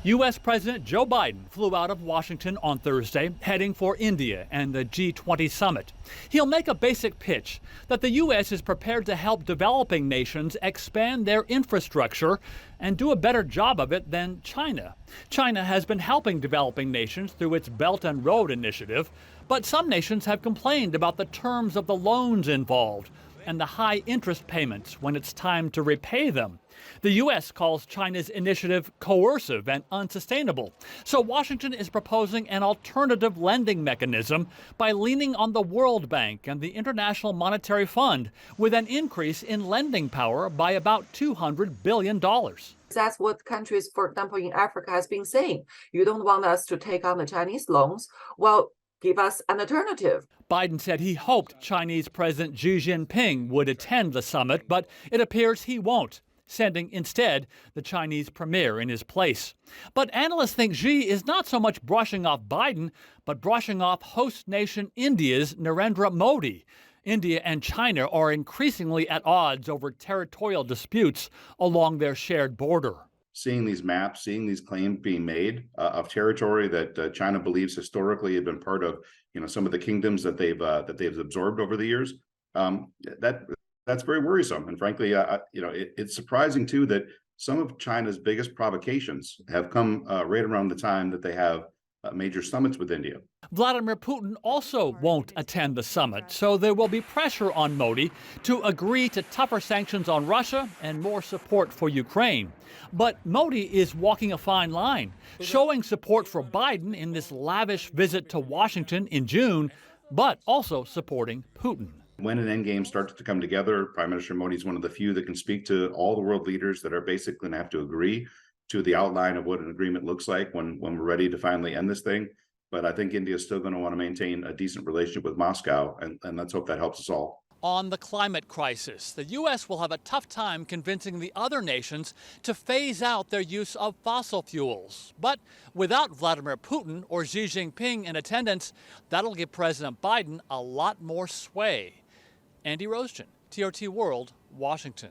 U.S. President Joe Biden flew out of Washington on Thursday, heading for India and the G20 Summit. He'll make a basic pitch that the U.S. is prepared to help developing nations expand their infrastructure and do a better job of it than China. China has been helping developing nations through its Belt and Road Initiative, but some nations have complained about the terms of the loans involved and the high interest payments when it's time to repay them. The U.S. calls China's initiative coercive and unsustainable. So Washington is proposing an alternative lending mechanism by leaning on the World Bank and the International Monetary Fund with an increase in lending power by about $200 billion. That's what countries, for example, in Africa has been saying. You don't want us to take on the Chinese loans. Well, give us an alternative. Biden said he hoped Chinese President Xi Jinping would attend the summit, but it appears he won't, sending instead the Chinese premier in his place. But analysts think Xi is not so much brushing off Biden, but brushing off host nation India's Narendra Modi. India and China are increasingly at odds over territorial disputes along their shared border. Seeing these maps, seeing these claims being made of territory that China believes historically have been part of, some of the kingdoms that they've absorbed over the years, that's very worrisome. And frankly, it's surprising too that some of China's biggest provocations have come right around the time that they have major summits with India. Vladimir Putin also won't attend the summit, so there will be pressure on Modi to agree to tougher sanctions on Russia and more support for Ukraine. But Modi is walking a fine line, showing support for Biden in this lavish visit to Washington in June, but also supporting Putin. When an endgame starts to come together, Prime Minister Modi is one of the few that can speak to all the world leaders that are basically going to have to agree to the outline of what an agreement looks like when we're ready to finally end this thing. But I think India is still going to want to maintain a decent relationship with Moscow, and let's hope that helps us all. On the climate crisis, the U.S. will have a tough time convincing the other nations to phase out their use of fossil fuels. But without Vladimir Putin or Xi Jinping in attendance, that'll give President Biden a lot more sway. Andy Roesgen, TRT World, Washington.